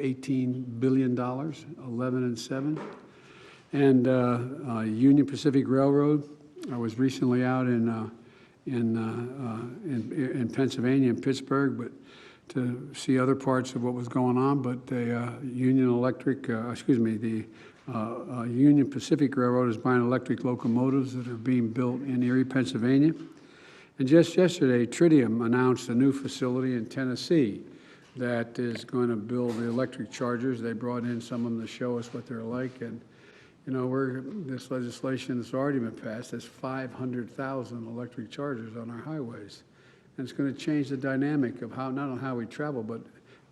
$18 billion, 11 and 7. And Union Pacific Railroad, I was recently out in Pennsylvania, in Pittsburgh, but to see other parts of what was going on. But the Union Pacific Railroad is buying electric locomotives that are being built in Erie, Pennsylvania. And just yesterday, Tritium announced a new facility in Tennessee that is going to build the electric chargers. They brought in some of them to show us what they're like. And, you know, this legislation that's already been passed has 500,000 electric chargers on our highways. And it's going to change the dynamic of how, not only how we travel, but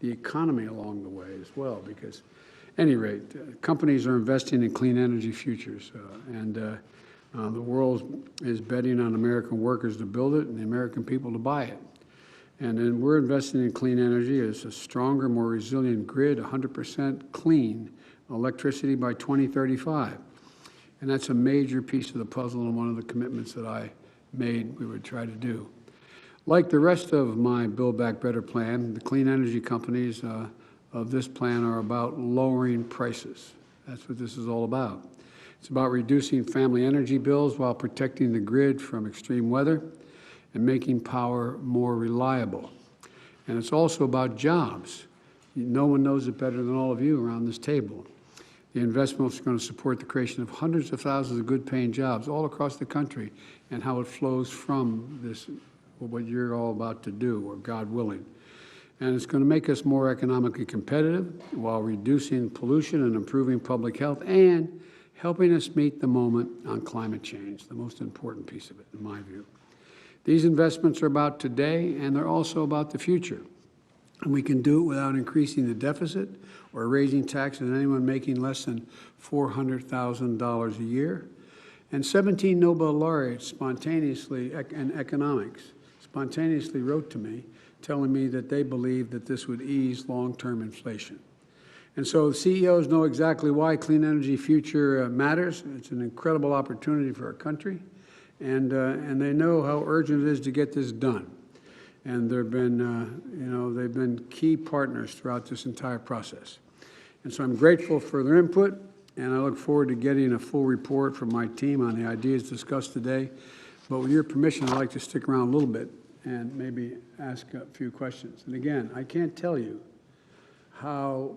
the economy along the way as well. Because, at any rate, companies are investing in clean energy futures. The world is betting on American workers to build it and the American people to buy it. And then we're investing in clean energy as a stronger, more resilient grid, 100% clean electricity by 2035. And that's a major piece of the puzzle and one of the commitments that I made we would try to do. Like the rest of my Build Back Better plan, the clean energy companies of this plan are about lowering prices. That's what this is all about. It's about reducing family energy bills while protecting the grid from extreme weather and making power more reliable. And it's also about jobs. No one knows it better than all of you around this table. The investment is going to support the creation of hundreds of thousands of good-paying jobs all across the country, and how it flows from this, what you're all about to do, or God willing. And it's going to make us more economically competitive while reducing pollution and improving public health and helping us meet the moment on climate change, the most important piece of it, in my view. These investments are about today, and they're also about the future. And we can do it without increasing the deficit or raising taxes on anyone making less than $400,000 a year. And 17 Nobel laureates spontaneously, in economics, spontaneously wrote to me telling me that they believe that this would ease long-term inflation. And so CEOs know exactly why clean energy future matters. It's an incredible opportunity for our country. And they know how urgent it is to get this done. And they've been key partners throughout this entire process. And so I'm grateful for their input, and I look forward to getting a full report from my team on the ideas discussed today. But with your permission, I'd like to stick around a little bit and maybe ask a few questions. And again, I can't tell you how,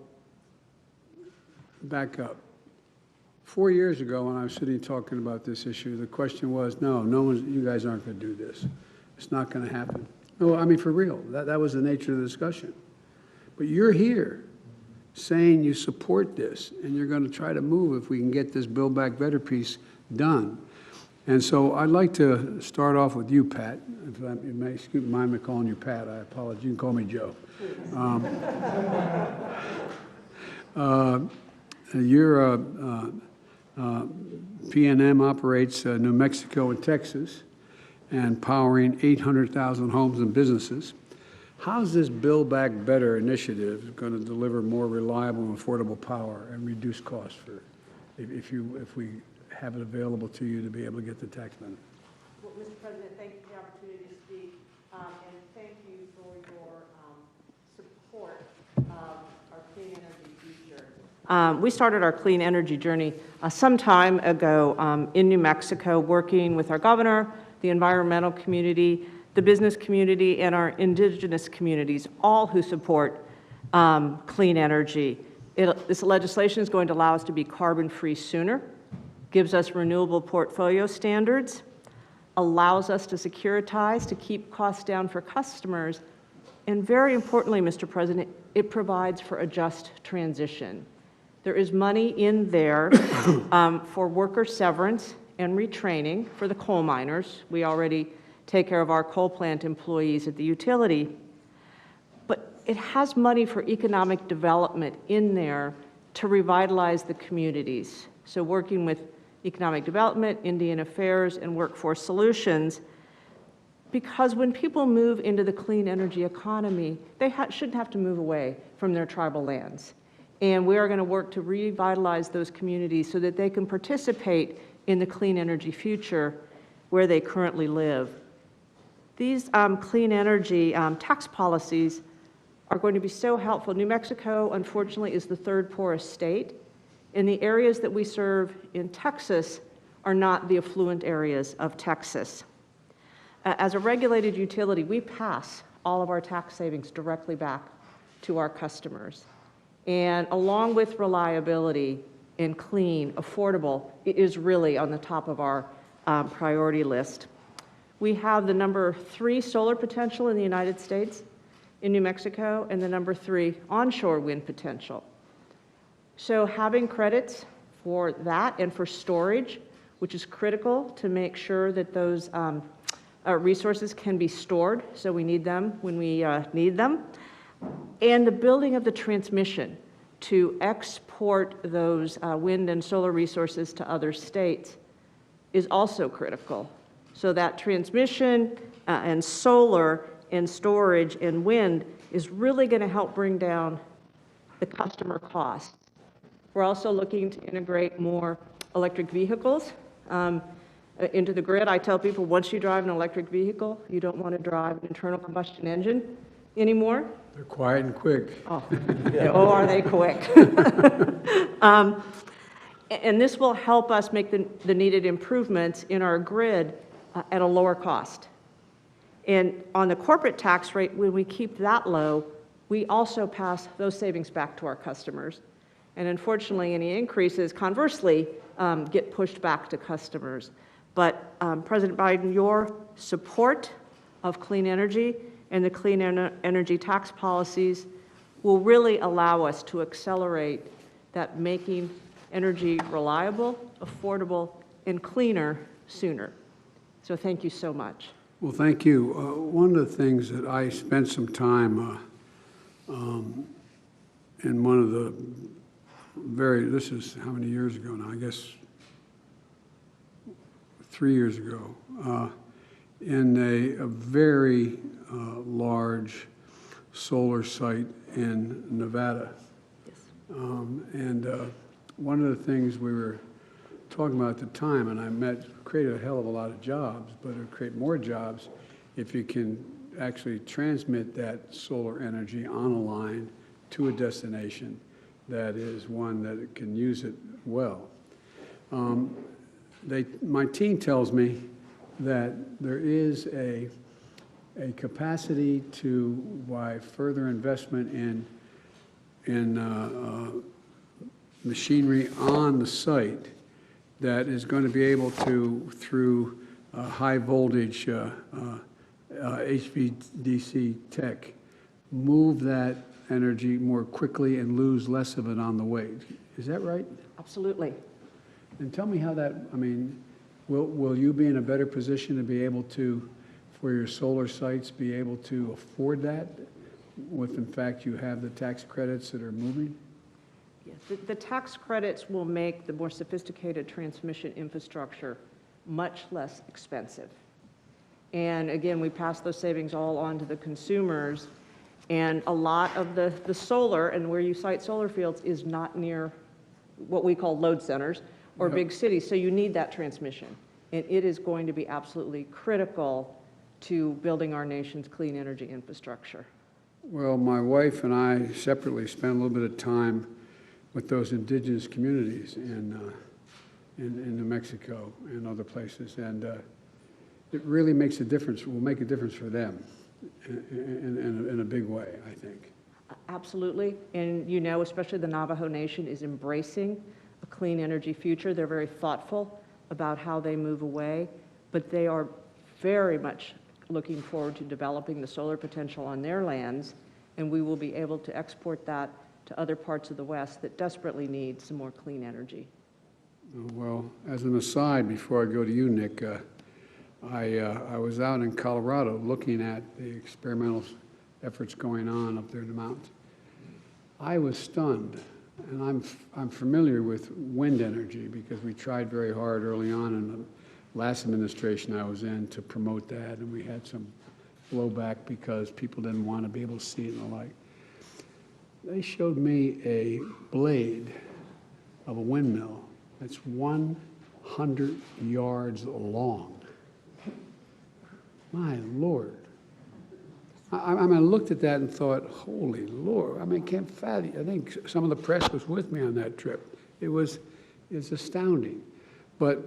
back up. 4 years ago, when I was sitting talking about this issue, the question was, you guys aren't going to do this. It's not going to happen. No, I mean, for real. That was the nature of the discussion. But you're here saying you support this, and you're going to try to move if we can get this Build Back Better piece done. And so I'd like to start off with you, Pat. If you may mind me calling you Pat, I apologize. You can call me Joe. PNM operates New Mexico and Texas, and powering 800,000 homes and businesses. How's this Build Back Better initiative going to deliver more reliable and affordable power and reduce costs for, if we have it available to you to be able to get the tax benefit? Well, Mr. President, thank you for the opportunity to speak, and thank you for your support of our clean energy future. We started our clean energy journey some time ago in New Mexico, working with our governor, the environmental community, the business community, and our indigenous communities, all who support clean energy. This legislation is going to allow us to be carbon-free sooner, gives us renewable portfolio standards, allows us to securitize, to keep costs down for customers, and very importantly, Mr. President, it provides for a just transition. There is money in there for worker severance and retraining for the coal miners. We already take care of our coal plant employees at the utility. But it has money for economic development in there to revitalize the communities. So working with economic development, Indian Affairs, and Workforce Solutions, because when people move into the clean energy economy, they shouldn't have to move away from their tribal lands. And we are going to work to revitalize those communities so that they can participate in the clean energy future where they currently live. These clean energy tax policies are going to be so helpful. New Mexico, unfortunately, is the third poorest state, and the areas that we serve in Texas are not the affluent areas of Texas. As a regulated utility, we pass all of our tax savings directly back to our customers. And along with reliability and clean, affordable, it is really on the top of our priority list. We have the number 3 solar potential in the United States, in New Mexico, and the number 3 onshore wind potential. So having credits for that and for storage, which is critical to make sure that those resources can be stored, so we need them when we need them, and the building of the transmission to export those wind and solar resources to other states is also critical. So that transmission and solar and storage and wind is really going to help bring down the customer costs. We're also looking to integrate more electric vehicles into the grid. I tell people, once you drive an electric vehicle, you don't want to drive an internal combustion engine anymore. They're quiet and quick. Oh, oh, are they quick? And this will help us make the needed improvements in our grid at a lower cost. And on the corporate tax rate, when we keep that low, we also pass those savings back to our customers. And unfortunately, any increases, conversely, get pushed back to customers. But President Biden, your support of clean energy and the clean energy tax policies will really allow us to accelerate that making energy reliable, affordable, and cleaner sooner. So thank you so much. Well, thank you. One of the things that I spent some time in one of the this is how many years ago now? I guess 3 years ago, in a very large solar site in Nevada. Yes. One of the things we were talking about at the time, and I created a hell of a lot of jobs, but it would create more jobs if you can actually transmit that solar energy on a line to a destination that is one that it can use it well. My team tells me that there is a capacity to, by further investment in machinery on the site, that is going to be able to, through high voltage HVDC tech, move that energy more quickly and lose less of it on the way. Is that right? Absolutely. And tell me how that, I mean, will you be in a better position to be able to, for your solar sites, be able to afford that with, in fact, you have the tax credits that are moving? Yes, the tax credits will make the more sophisticated transmission infrastructure much less expensive. And again, we pass those savings all on to the consumers. And a lot of the solar, and where you site solar fields, is not near what we call load centers or big cities. So you need that transmission. And it is going to be absolutely critical to building our nation's clean energy infrastructure. Well, my wife and I separately spent a little bit of time with those indigenous communities in New Mexico and other places. And it really makes a difference, will make a difference for them in a big way, I think. Absolutely. And you know, especially the Navajo Nation is embracing a clean energy future. They're very thoughtful about how they move away, but they are very much looking forward to developing the solar potential on their lands, and we will be able to export that to other parts of the West that desperately need some more clean energy. Well, as an aside, before I go to you, Nick, I was out in Colorado looking at the experimental efforts going on up there in the mountains. I was stunned, and I'm familiar with wind energy because we tried very hard early on in the last administration I was in to promote that, and we had some blowback because people didn't want to be able to see it and the like. They showed me a blade of a windmill that's 100 yards long. My Lord. I mean, I looked at that and thought, holy Lord, I mean, can't fathom. I think some of the press was with me on that trip. It's astounding. But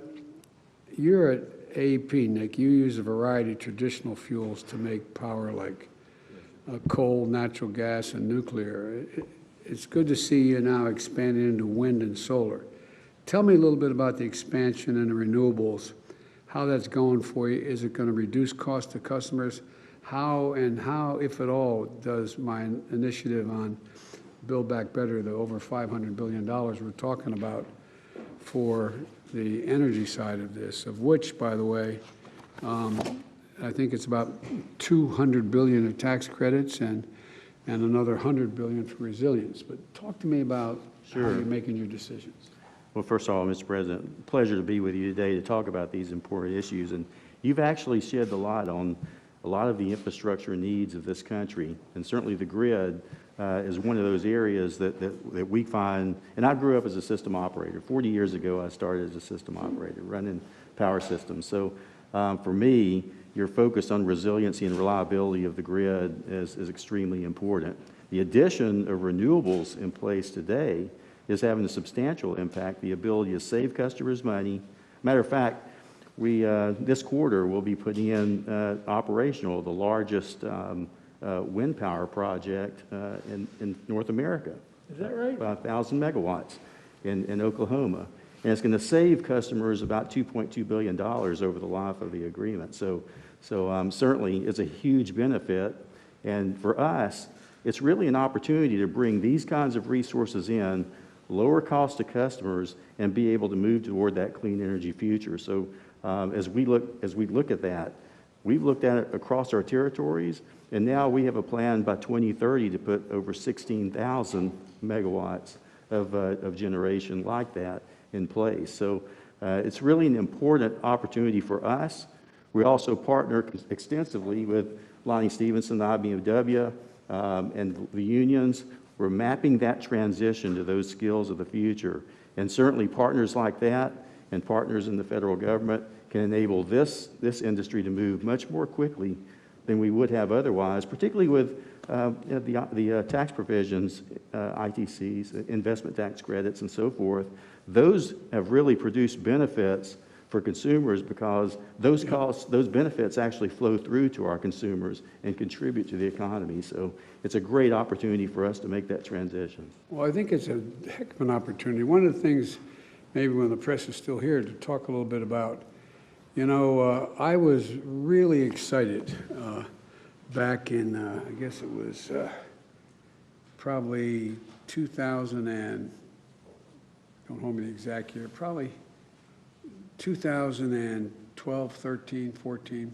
you're at AEP, Nick. You use a variety of traditional fuels to make power like coal, natural gas, and nuclear. It's good to see you now expanding into wind and solar. Tell me a little bit about the expansion in the renewables, how that's going for you. Is it going to reduce cost to customers? How, if at all, does my initiative on Build Back Better, the over $500 billion we're talking about for the energy side of this, of which, by the way, I think it's about $200 billion of tax credits and another $100 billion for resilience. But talk to me about how you're making your decisions. Well, first of all, Mr. President, pleasure to be with you today to talk about these important issues. And you've actually shed the light on a lot of the infrastructure needs of this country. And certainly the grid is one of those areas that we find, and I grew up as a system operator. 40 years ago, I started as a system operator, running power systems. So for me, your focus on resiliency and reliability of the grid is extremely important. The addition of renewables in place today is having a substantial impact, the ability to save customers money. Matter of fact, we this quarter will be putting in operational the largest wind power project in North America. Is that right? About 1,000 megawatts in Oklahoma. And it's going to save customers about $2.2 billion over the life of the agreement. So certainly it's a huge benefit. And for us, it's really an opportunity to bring these kinds of resources in, lower cost to customers, and be able to move toward that clean energy future. So as we look at that, we've looked at it across our territories, and now we have a plan by 2030 to put over 16,000 megawatts of generation like that in place. So it's really an important opportunity for us. We also partner extensively with Lonnie Stevenson, the IBMW, and the unions. We're mapping that transition to those skills of the future. And certainly partners like that and partners in the federal government can enable this industry to move much more quickly than we would have otherwise, particularly with the tax provisions, ITCs, investment tax credits, and so forth. Those have really produced benefits for consumers because those costs, those benefits actually flow through to our consumers and contribute to the economy. So it's a great opportunity for us to make that transition. Well, I think it's a heck of an opportunity. One of the things, maybe when the press is still here, to talk a little bit about, you know, I was really excited back in, I guess it was probably 2000 and, don't hold me the exact year, probably 2012, 13, 14.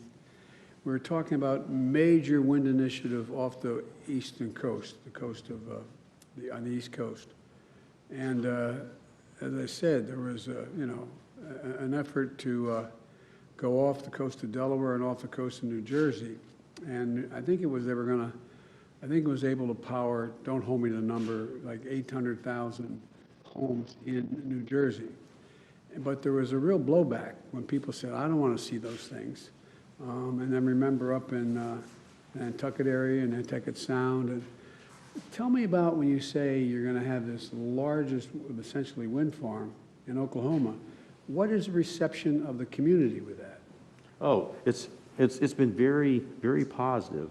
We were talking about major wind initiative off the eastern coast, the coast of, on the East Coast. And as I said, there was, you know, an effort to go off the coast of Delaware and off the coast of New Jersey. And I think it was, they were gonna, I think it was able to power, don't hold me to the number, like 800,000 homes in New Jersey. But there was a real blowback when people said, I don't want to see those things. And then remember up in Nantucket area and Nantucket Sound. And tell me about when you say you're going to have this largest, essentially, wind farm in Oklahoma. What is the reception of the community with that? Oh, it's been very, very positive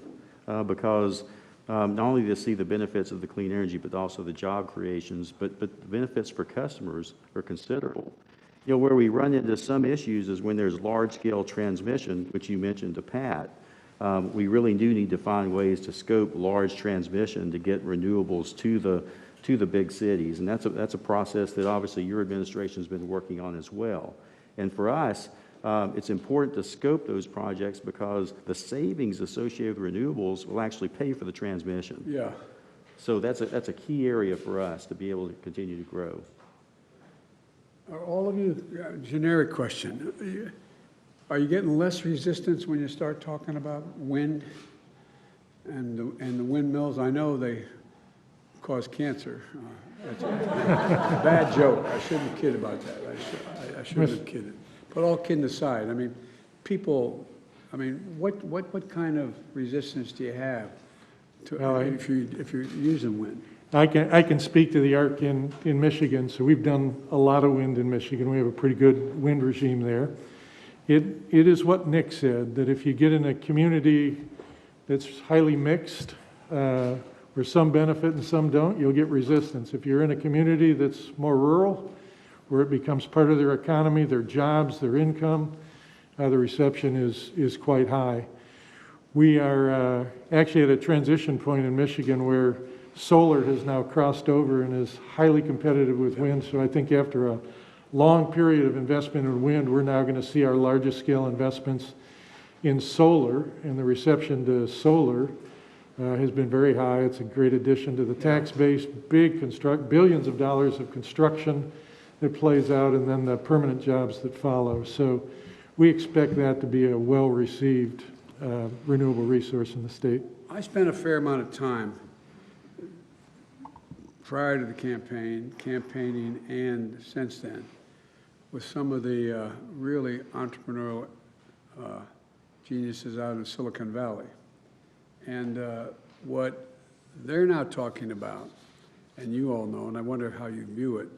because not only do they see the benefits of the clean energy, but also the job creations, but the benefits for customers are considerable. You know, where we run into some issues is when there's large-scale transmission, which you mentioned to Pat. We really do need to find ways to scope large transmission to get renewables to the big cities, and that's a process that obviously your administration has been working on as well. And for us, it's important to scope those projects because the savings associated with renewables will actually pay for the transmission. Yeah. So that's a key area for us to be able to continue to grow. Are all of you, generic question, are you getting less resistance when you start talking about wind and the windmills? I know they cause cancer. That's a bad joke. I shouldn't kid about that. I shouldn't have kidded. But all kidding aside, I mean, people I mean, what kind of resistance do you have to, Well, if you're using wind? I can speak to the arc in Michigan. So we've done a lot of wind in Michigan. We have a pretty good wind regime there. It is what Nick said, that if you get in a community that's highly mixed, where some benefit and some don't, you'll get resistance. If you're in a community that's more rural, where it becomes part of their economy, their jobs, their income, the reception is quite high. We are actually at a transition point in Michigan where solar has now crossed over and is highly competitive with wind. So I think after a long period of investment in wind, we're now going to see our largest scale investments in solar, and the reception to solar has been very high. It's a great addition to the tax base, billions of dollars of construction that plays out, and then the permanent jobs that follow. So we expect that to be a well-received renewable resource in the state. I spent a fair amount of time prior to the campaigning, and since then, with some of the really entrepreneurial geniuses out in Silicon Valley. And what they're now talking about, and you all know, and I wonder how you view it,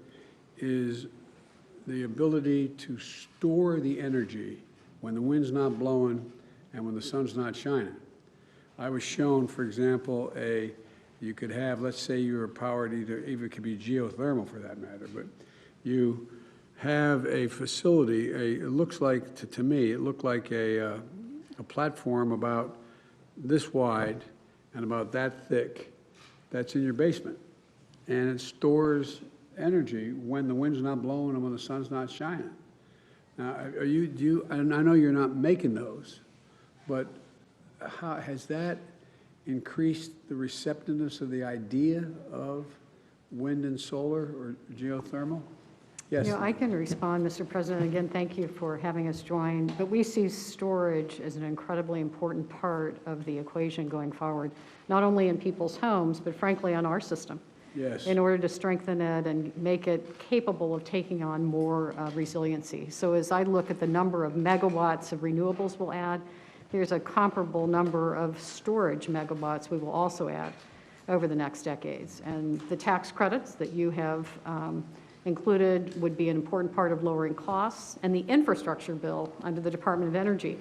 is the ability to store the energy when the wind's not blowing and when the sun's not shining. I was shown, for example, you could have, let's say you were powered even it could be geothermal for that matter, but you have a facility, it looks like, to me, it looked like a platform about this wide and about that thick that's in your basement. And it stores energy when the wind's not blowing and when the sun's not shining. Now, and I know you're not making those, but how has that increased the receptiveness of the idea of wind and solar or geothermal? Yes. You know, I can respond, Mr. President. Again, thank you for having us join. But we see storage as an incredibly important part of the equation going forward, not only in people's homes, but frankly on our system. Yes. In order to strengthen it and make it capable of taking on more resiliency. So as I look at the number of megawatts of renewables we'll add, there's a comparable number of storage megawatts we will also add over the next decades. And the tax credits that you have included would be an important part of lowering costs. And the infrastructure bill under the Department of Energy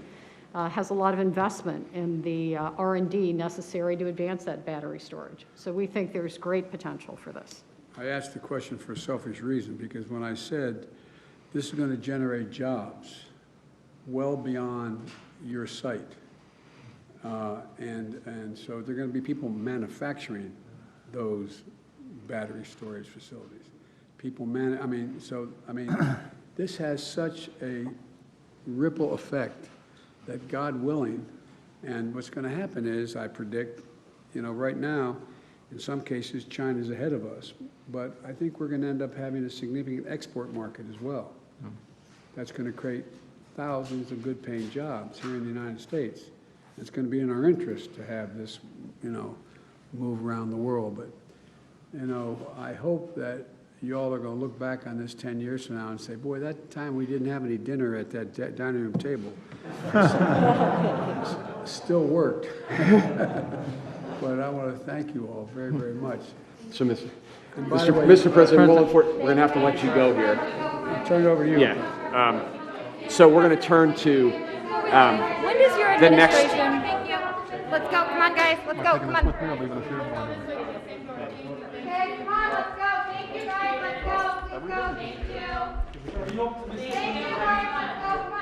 has a lot of investment in the R&D necessary to advance that battery storage. So we think there's great potential for this. I asked the question for a selfish reason, because when I said this is going to generate jobs well beyond your site, and so there are going to be people manufacturing those battery storage facilities. This has such a ripple effect that, God willing, and what's going to happen is, I predict, right now, in some cases, China's ahead of us, but I think we're going to end up having a significant export market as well. That's going to create thousands of good-paying jobs here in the United States. It's going to be in our interest to have this, move around the world. But, I hope that you all are going to look back on this 10 years from now and say, boy, that time we didn't have any dinner at that dining room table still worked. But I want to thank you all very, very much. So, And by the way, Mr. President, we're going to have to let you go here. turn it over to you. Yeah. So we're going to turn to When does your the next. administration? Thank you. Let's go. Come on, guys. Let's go. Come on. Okay, come on. Let's go. Thank you, guys. Let's go. Let's go. Thank you. Thank you, guys. Let's go. Come on.